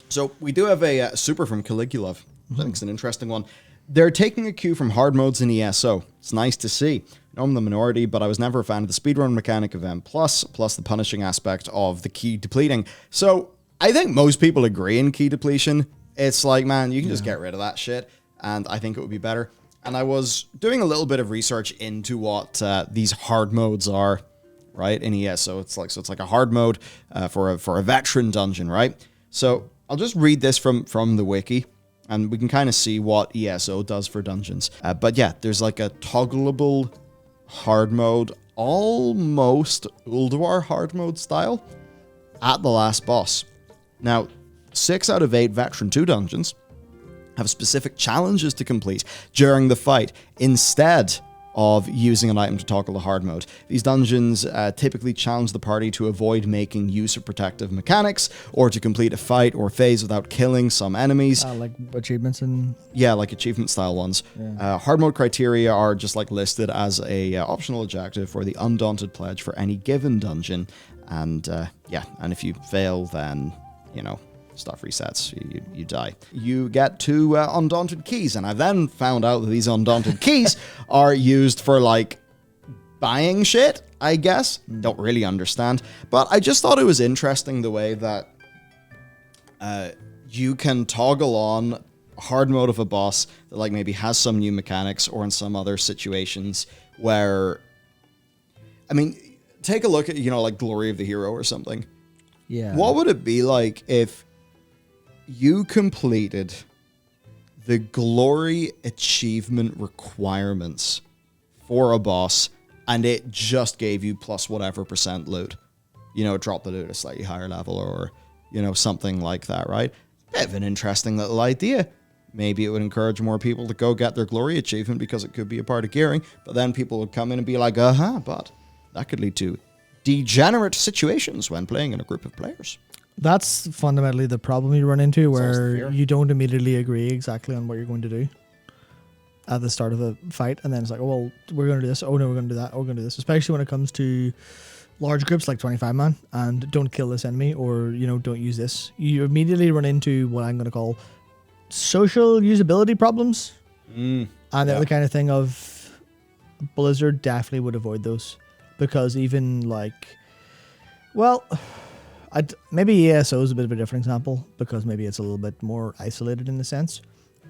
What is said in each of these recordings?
So we do have a super from Caligula. I think it's an interesting one. They're taking a cue from hard modes in ESO. It's nice to see. I'm the minority, but I was never a fan of the speedrun mechanic of M+, plus the punishing aspect of the key depleting. So I think most people agree in key depletion. It's like, man, you can just get rid of that shit, and I think it would be better. And I was doing a little bit of research into what these hard modes are, right, in ESO. It's like a hard mode for a veteran dungeon, right? So I'll just read this from the wiki, and we can kind of see what ESO does for dungeons. But yeah, there's like a toggleable hard mode, almost Ulduar hard mode style, at the last boss. Now, 6 out of 8 Veteran 2 dungeons have specific challenges to complete during the fight instead of using an item to toggle the hard mode. These dungeons typically challenge the party to avoid making use of protective mechanics or to complete a fight or phase without killing some enemies. Like achievements and... Yeah, like achievement style ones. Yeah. Hard mode criteria are just like listed as a optional objective for the Undaunted Pledge for any given dungeon. And and if you fail, then, you know, stuff resets, you die. You get 2 Undaunted keys, and I then found out that these Undaunted keys are used for, like, buying shit, I guess. Don't really understand. But I just thought it was interesting the way that you can toggle on hard mode of a boss that, like, maybe has some new mechanics, or in some other situations where... I mean, take a look at, you know, like, Glory of the Hero or something. Yeah. What would it be like if you completed the glory achievement requirements for a boss and it just gave you plus whatever % loot? You know, drop the loot at a slightly higher level, or, you know, something like that, right? Bit of an interesting little idea. Maybe it would encourage more people to go get their glory achievement because it could be a part of gearing, but then people would come in and be like, but that could lead to degenerate situations when playing in a group of players. That's fundamentally the problem you run into, where you don't immediately agree exactly on what you're going to do at the start of a fight, and then it's like, oh, well, we're going to do this, oh no, we're going to do that, oh, we're going to do this, especially when it comes to large groups like 25 man, and don't kill this enemy, or, you know, don't use this. You immediately run into what I'm going to call social usability problems, and they're the kind of thing of Blizzard definitely would avoid those, because even like, well... maybe ESO is a bit of a different example, because maybe it's a little bit more isolated in a sense.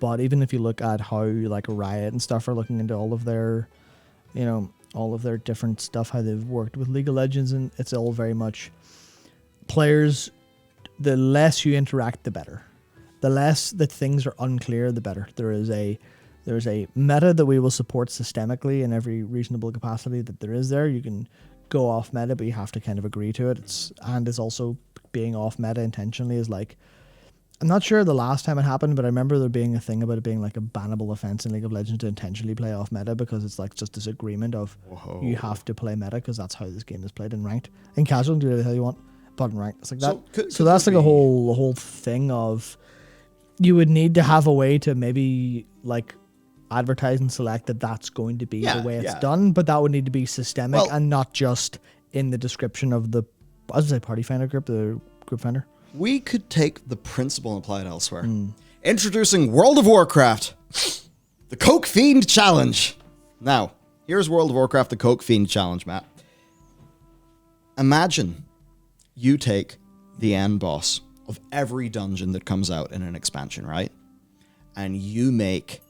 But even if you look at how like Riot and stuff are looking into all of their, you know, all of their different stuff, how they've worked with League of Legends, and it's all very much players, the less you interact, the better. The less that things are unclear, the better. There's a meta that we will support systemically in every reasonable capacity that there is there. You can go off meta, but you have to kind of agree to it. It's also being off meta intentionally is like, I'm not sure the last time it happened, but I remember there being a thing about it being like a bannable offense in League of Legends to intentionally play off meta, because it's like just this agreement of you have to play meta because that's how this game is played in ranked. In casual, do whatever the hell you want, but in ranked, it's like that. So that's like a whole thing of, you would need to have a way to maybe like advertise and select that that's going to be the way it's done, but that would need to be systemic and not just in the description of the, I was going to say party finder group, the group finder. We could take the principle and apply it elsewhere. Introducing World of Warcraft, the Coke Fiend Challenge. Now, here's World of Warcraft, the Coke Fiend Challenge, Matt. Imagine you take the end boss of every dungeon that comes out in an expansion, right? And you make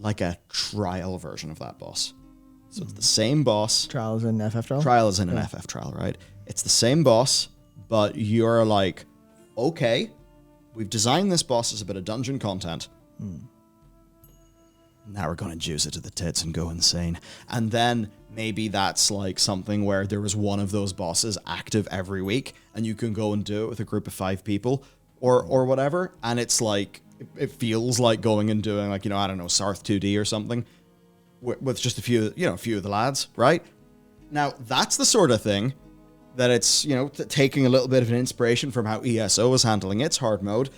like a trial version of that boss. So it's the same boss. Trial is in FF trial? Trial is in an FF trial, right? It's the same boss, but you're like, okay, we've designed this boss as a bit of dungeon content. Now we're going to juice it to the tits and go insane. And then maybe that's like something where there was one of those bosses active every week, and you can go and do it with a group of 5 people or whatever. And it's like, it feels like going and doing like, you know, I don't know, Sarth 2D or something with just a few of the lads, right? Now, that's the sort of thing that it's, you know, taking a little bit of an inspiration from how ESO is handling its hard mode.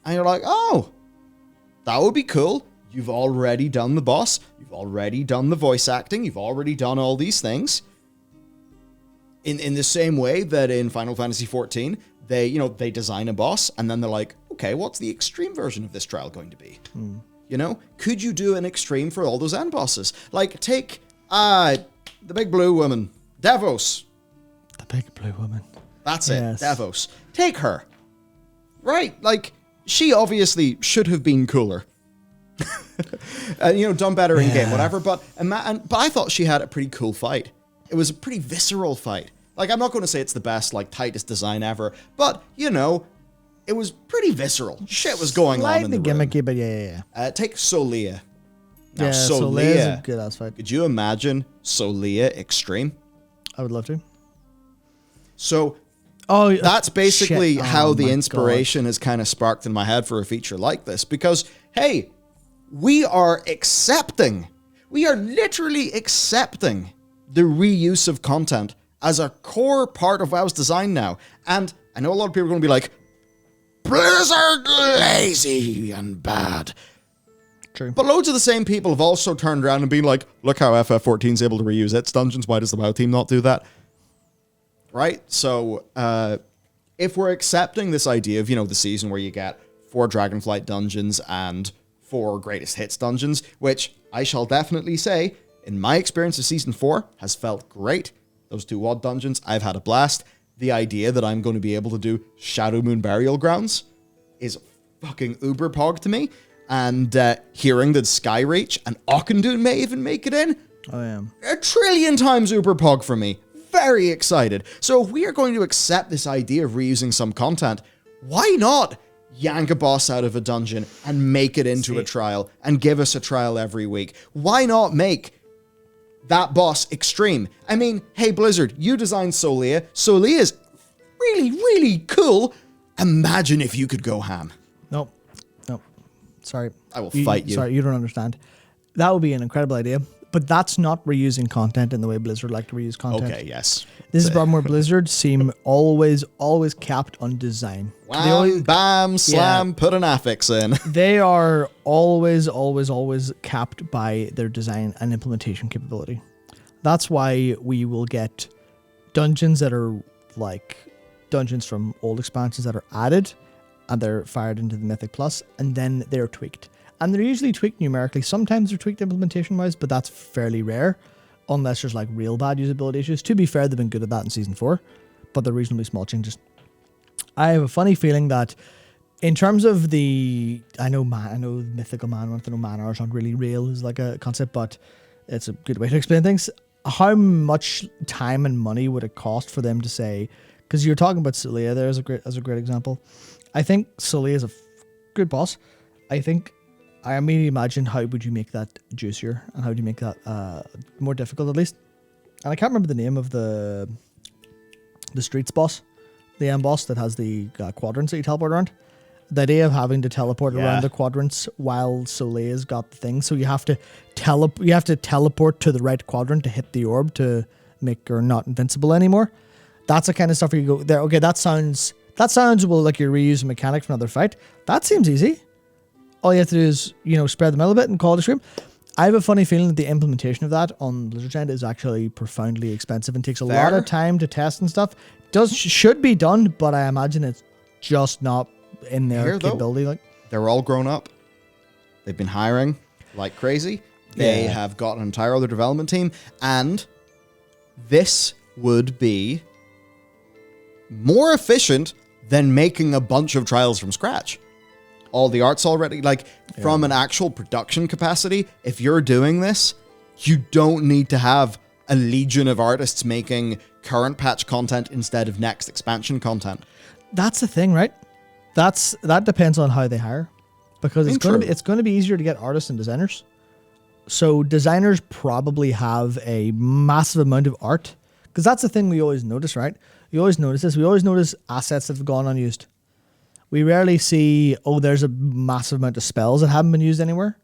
And you're like, oh, that would be cool. You've already done the boss. You've already done the voice acting. You've already done all these things. In the same way that in Final Fantasy XIV, they design a boss and then they're like, okay, what's the extreme version of this trial going to be? Could you do an extreme for all those end bosses? Like, take the big blue woman, Davos. The big blue woman. That's it, Davos. Take her. Right, like, she obviously should have been cooler. Done better in game, whatever. But I thought she had a pretty cool fight. It was a pretty visceral fight. Like, I'm not going to say it's the best, like, tightest design ever, but, it was pretty visceral. Shit was going on in the room. Gimmicky, but yeah. Take Solia. Now, Solia's a good ass fight. Could you imagine Solia Extreme? I would love to. So, that's basically how the inspiration has kind of sparked in my head for a feature like this. Because, hey, we are literally accepting the reuse of content as a core part of WoW's design now. And I know a lot of people are going to be like, Blizzard lazy and bad. True. But loads of the same people have also turned around and been like, look how FF14 is able to reuse its dungeons. Why does the WoW team not do that? Right? So, if we're accepting this idea of, the season where you get 4 Dragonflight dungeons and 4 Greatest Hits dungeons, which I shall definitely say, in my experience of Season 4, has felt great. Those 2 WoD dungeons, I've had a blast. The idea that I'm going to be able to do Shadow Moon Burial Grounds is fucking uber pog to me. And hearing that Skyreach and Auchindoun may even make it in, I am a trillion times uber pog for me. Very excited. So if we are going to accept this idea of reusing some content, why not yank a boss out of a dungeon and make it into a trial and give us a trial every week? Why not make that boss extreme? I mean, hey Blizzard, you designed Solia. Solia is really, really cool. Imagine if you could go ham. Nope. Sorry. I will fight you. Sorry, you don't understand. That would be an incredible idea, but that's not reusing content in the way Blizzard like to reuse content. Okay, yes. This is a problem where Blizzard seem always capped on design. Wham, bam, slam, put an affix in. They are always capped by their design and implementation capability. That's why we will get dungeons that are like dungeons from old expansions that are added and they're fired into the Mythic Plus, and then they're tweaked. And they're usually tweaked numerically. Sometimes they're tweaked implementation-wise, but that's fairly rare, unless there's like real bad usability issues. To be fair, they've been good at that in Season 4, but they're reasonably small changes. I have a funny feeling that in terms of I know Mythical Man, I know mana hours aren't really real is like a concept, but it's a good way to explain things. How much time and money would it cost for them to say, because you're talking about Solia there as a great example. I think Solia is a good boss. I immediately imagine how would you make that juicier and how do you make that more difficult at least. And I can't remember the name of the streets boss, the end boss that has the quadrants that you teleport around. The idea of having to teleport around the quadrants while Solia's got the thing, so you have to teleport to the right quadrant to hit the orb to make her not invincible anymore. That's the kind of stuff where you go there. Okay, that sounds well like you're reusing mechanic for another fight. That seems easy. All you have to do is, spread them out a bit and call it a stream. I have a funny feeling that the implementation of that on Blizzard's end is actually profoundly expensive and takes a lot of time to test and stuff. Should be done, but I imagine it's just not in their capability. Like, they're all grown up. They've been hiring like crazy. They have got an entire other development team, and this would be more efficient than making a bunch of trials from scratch. All the art's already, from an actual production capacity, if you're doing this, you don't need to have a legion of artists making current patch content instead of next expansion content. That's the thing, right? That depends on how they hire, because it's going to be easier to get artists and designers. So designers probably have a massive amount of art, because that's the thing we always notice, right? You always notice this. We always notice assets that have gone unused. We rarely see, there's a massive amount of spells that haven't been used anywhere.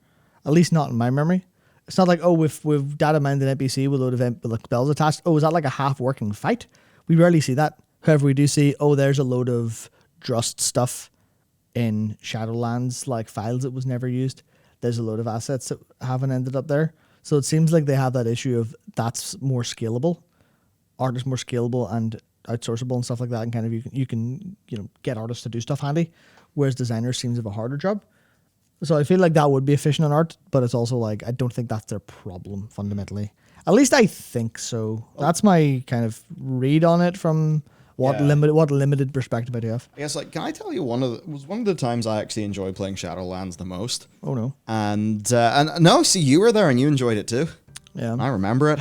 At least not in my memory. It's not like, we've data mined an NPC with a load of spells attached. Is that like a half-working fight? We rarely see that. However, we do see, there's a load of Drust stuff in Shadowlands, like files that was never used. There's a load of assets that haven't ended up there. So it seems like they have that issue of that's more scalable. Art is more scalable and outsourceable and stuff like that, and kind of you can get artists to do stuff handy, whereas designers seems to have a harder job. So I feel like that would be efficient on art, but it's also like I don't think that's their problem fundamentally. At least I think so. That's my kind of read on it from what limited perspective I do have. I guess, like, can I tell you one of the times I actually enjoyed playing Shadowlands the most? Oh no. And no, see, you were there and you enjoyed it too. Yeah. I remember it.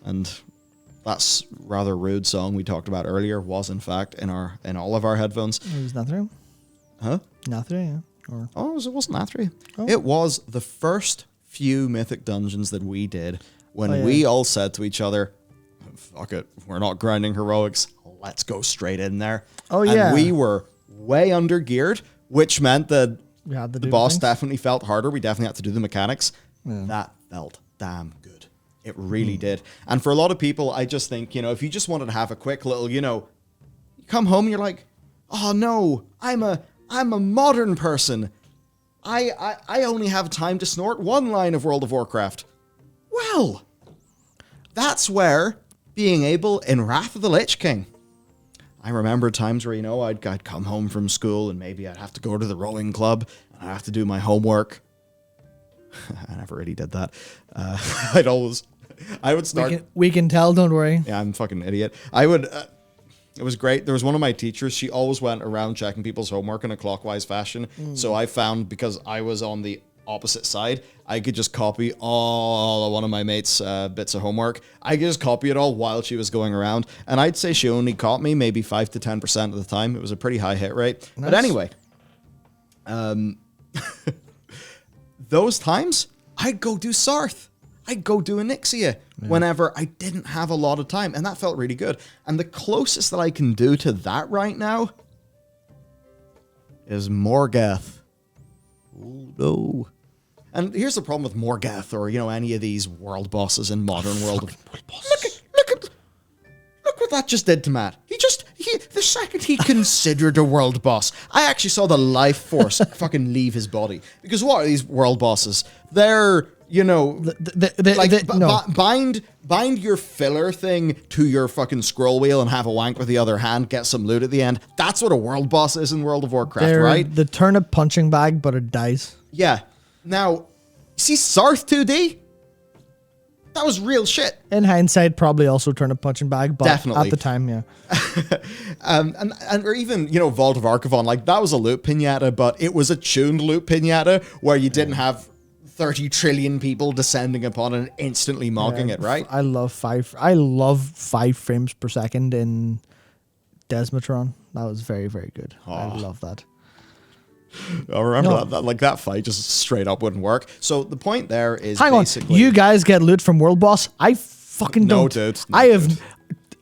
And that's rather rude song we talked about earlier was in fact in all of our headphones. It was Nathria? Huh? Nathria, yeah. It wasn't Nathria. Oh. It was the first few Mythic Dungeons that we did when we all said to each other, fuck it, we're not grinding heroics, let's go straight in there. Oh, yeah. And we were way under geared, which meant that We had to the do boss things. definitely felt harder. We definitely had to do the mechanics. Yeah. That felt damn good. It really did. And for a lot of people, I just think, if you just wanted to have a quick little, you come home and you're like, oh no, I'm a modern person. I only have time to snort one line of World of Warcraft. Well, that's where being able in Wrath of the Lich King. I remember times where, I'd come home from school and maybe I'd have to go to the rowing club and I'd have to do my homework. I never really did that. I would start. We can tell, don't worry. Yeah, I'm a fucking idiot. It was great. There was one of my teachers. She always went around checking people's homework in a clockwise fashion. So I found, because I was on the opposite side, I could just copy all of one of my mates' bits of homework. I could just copy it all while she was going around. And I'd say she only caught me maybe 5 to 10% of the time. It was a pretty high hit rate. Nice. But anyway, those times, I'd go do Sarth. I'd go do Onyxia whenever I didn't have a lot of time. And that felt really good. And the closest that I can do to that right now is Morgath. Oh, no. And here's the problem with Morgath or, any of these world bosses in modern world. Look what that just did to Matt. The second he considered a world boss, I actually saw the life force fucking leave his body. Because what are these world bosses? They're, bind your filler thing to your fucking scroll wheel and have a wank with the other hand, get some loot at the end. That's what a world boss is in World of Warcraft, right? The turnip punching bag, but it dies. Yeah. Now, see Sarth 2D? That was real shit. In hindsight, probably also turnip punching bag, but definitely. At the time, yeah. Or even, Vault of Archivon, like that was a loot pinata, but it was a tuned loot pinata where you didn't have 30 trillion people descending upon it and instantly mocking it, right? I love 5 frames per second in Desmatron. That was very, very good. Oh. I love that. I remember that fight just straight up wouldn't work. So the point there is basically... you guys get loot from World Boss? I fucking don't. No, dude. I have...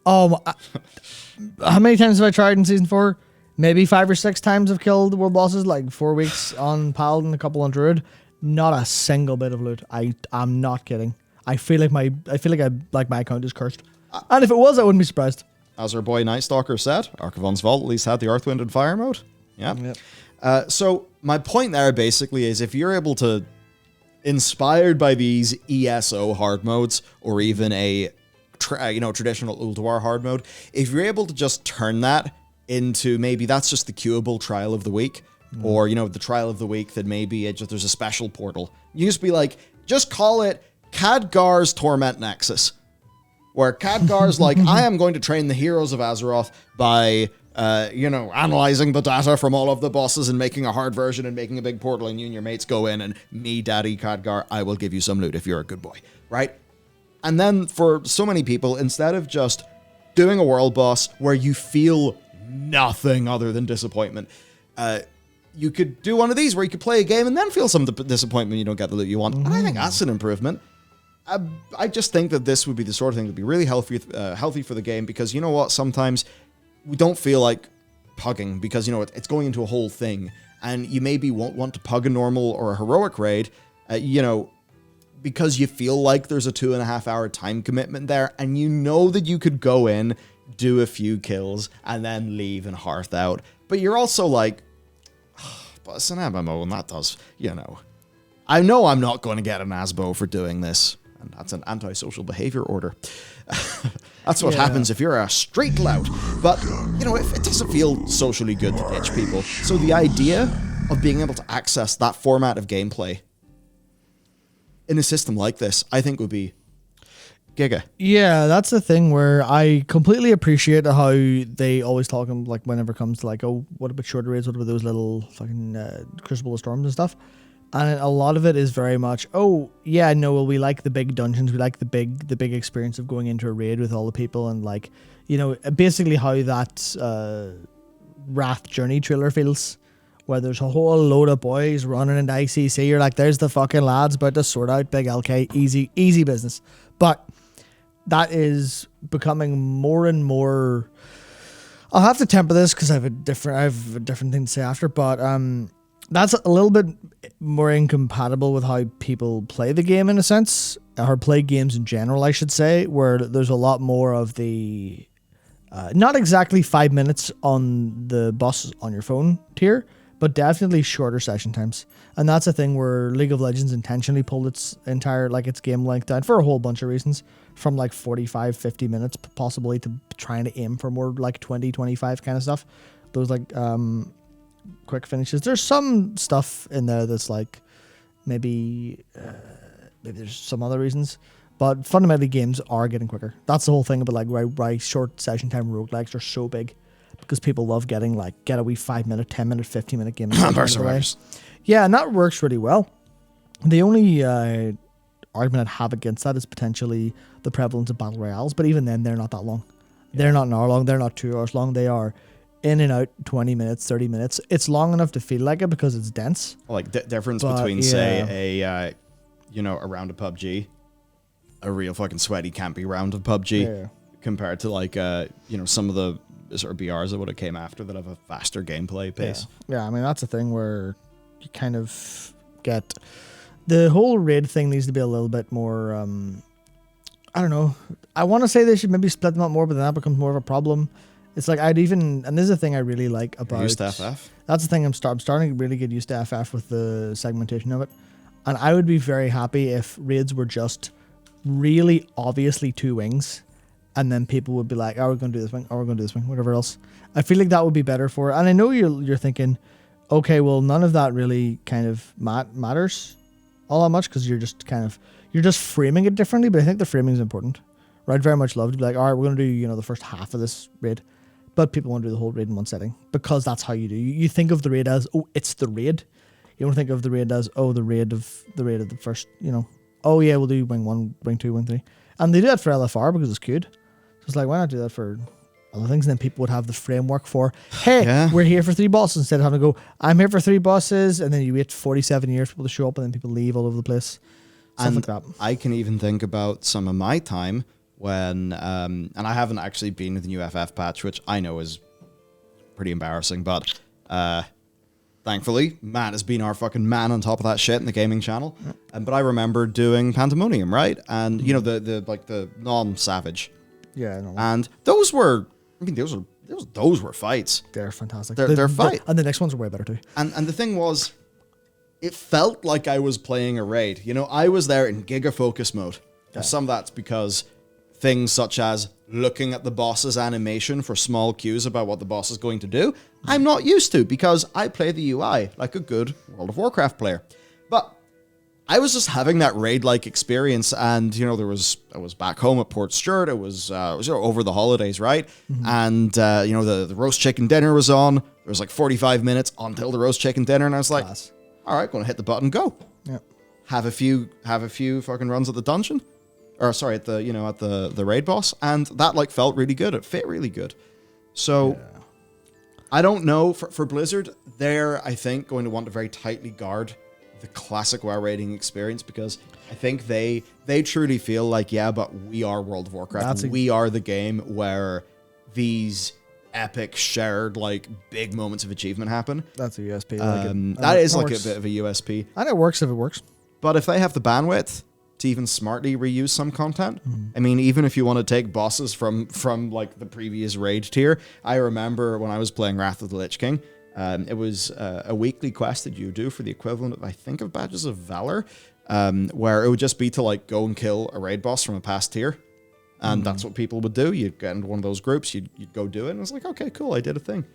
how many times have I tried in Season 4? Maybe 5 or 6 times I've killed World Bosses, like 4 weeks on Paladin, a couple on Druid. Not a single bit of loot. I'm not kidding. I feel like my account is cursed. And if it was, I wouldn't be surprised. As our boy Night Stalker said, Archivon's Vault at least had the Earth, Wind, and Fire mode. Yeah. Yep. So my point there basically is if you're able to, inspired by these ESO hard modes or even a traditional Ulduar hard mode, if you're able to just turn that into maybe that's just the queuable trial of the week, or the trial of the week that maybe there's a special portal. You just be like, just call it Khadgar's Torment Nexus, where Khadgar's like, I am going to train the heroes of Azeroth by analyzing the data from all of the bosses and making a hard version and making a big portal, and you and your mates go in and me, Daddy Khadgar, I will give you some loot if you're a good boy, right? And then for so many people, instead of just doing a world boss where you feel nothing other than disappointment, you could do one of these where you could play a game and then feel some disappointment you don't get the loot you want. And I think that's an improvement. I just think that this would be the sort of thing that would be really healthy for the game, because you know what? Sometimes we don't feel like pugging because, it's going into a whole thing. And you maybe won't want to pug a normal or a heroic raid, because you feel like there's a 2.5 hour time commitment there. And you know that you could go in, do a few kills, and then leave and hearth out. But you're also like, but it's an MMO, and that does, I know I'm not going to get an ASBO for doing this, and that's an antisocial behavior order. That's what happens if you're a street lout. But, you know, it doesn't feel socially good to ditch people. So the idea of being able to access that format of gameplay in a system like this, I think would be giga. Yeah, that's the thing where I completely appreciate how they always talk, like, whenever it comes to, like, oh, what about shorter raids? What about those little fucking Crucible of Storms and stuff? And a lot of it is very much, oh, yeah, no, well, we like the big dungeons. We like the big experience of going into a raid with all the people and, like, you know, basically how that Wrath Journey trailer feels, where there's a whole load of boys running into ICC. You're like, there's the fucking lads about to sort out big LK. Easy business. But that is becoming more and more... I'll have to temper this because I have a different thing to say after, but that's a little bit more incompatible with how people play the game in a sense, or play games in general, I should say, where there's a lot more of the not exactly 5 minutes on the boss on your phone tier, but definitely shorter session times. And that's a thing where League of Legends intentionally pulled its entire, like, its game length down for a whole bunch of reasons, from like 45, 50 minutes possibly to trying to aim for more like 20, 25 kind of stuff. Those like quick finishes. There's some stuff in there that's like maybe there's some other reasons, but fundamentally games are getting quicker. That's the whole thing about like why short session time roguelikes are so big, because people love get a wee 5 minute, 10 minute, 15 minute game. Yeah, and that works really well. The only argument I'd have against that is potentially the prevalence of battle royales, but even then they're not that long. They're not an hour long, they're not 2 hours long, they are in and out 20 minutes, 30 minutes. It's long enough to feel like it because it's dense. Like difference between say a a round of PUBG, a real fucking sweaty campy round of PUBG, compared to like some of the sort of BRs that would have came after that have a faster gameplay pace. Yeah, I mean that's the thing where you kind of get the whole raid thing needs to be a little bit more I don't know. I want to say they should maybe split them up more, but then that becomes more of a problem. It's like and this is the thing I really like about... Used to FF? That's the thing, I'm starting to really get used to FF with the segmentation of it. And I would be very happy if raids were just really obviously 2 wings, and then people would be like, oh, we're going to do this wing, or we're going to do this wing, whatever else. I feel like that would be better for it. And I know you're thinking, okay, well, none of that really kind of matters all that much, because you're just framing it differently, but I think the framing is important. Right? I'd very much love to be like, all right, we're going to do, the first half of this raid, but people want to do the whole raid in one setting, because that's how you do. You think of the raid as, oh, it's the raid. You don't think of the raid as, oh, the raid of the first, oh yeah, we'll do wing 1, wing 2, wing 3. And they do that for LFR because it's cute. So it's like, why not do that for other things? And then people would have the framework for, hey, we're here for 3 bosses, instead of having to go, I'm here for 3 bosses, and then you wait 47 years for people to show up, and then people leave all over the place. Stuff like that. I can even think about some of my time when, and I haven't actually been to the new FF patch, which I know is pretty embarrassing, but thankfully, Matt has been our fucking man on top of that shit in the gaming channel. But I remember doing Pandemonium, right? And the non-savage. Yeah, I know. And those were fights. They're fantastic. They're fight. And the next ones are way better too. And the thing was, it felt like I was playing a raid. I was there in giga focus mode. Yeah. Some of that's because things such as looking at the boss's animation for small cues about what the boss is going to do, I'm not used to, because I play the UI like a good World of Warcraft player. But I was just having that raid-like experience, and I was back home at Port Stewart. It was over the holidays, right? Mm-hmm. And the roast chicken dinner was on. There was like 45 minutes until the roast chicken dinner, and I was like, all right, going to hit the button, go. Yeah. Have a few fucking runs at the dungeon. Or sorry, at the raid boss, and that felt really good. It fit really good. So I don't know, for Blizzard, they're, I think, going to want to very tightly guard the classic WoW raiding experience, because I think they truly feel like, but we are World of Warcraft. We are the game where these epic shared big moments of achievement happen. That's a USP. That is a bit of a USP. And it works if it works. But if they have the bandwidth to even smartly reuse some content. I mean, even if you want to take bosses from the previous raid tier, I remember when I was playing Wrath of the Lich King, it was a weekly quest that you do for the equivalent of, I think, of Badges of Valor, where it would just be to go and kill a raid boss from a past tier. And that's what people would do. You'd get into one of those groups, you'd go do it, and it's like, okay, cool, I did a thing.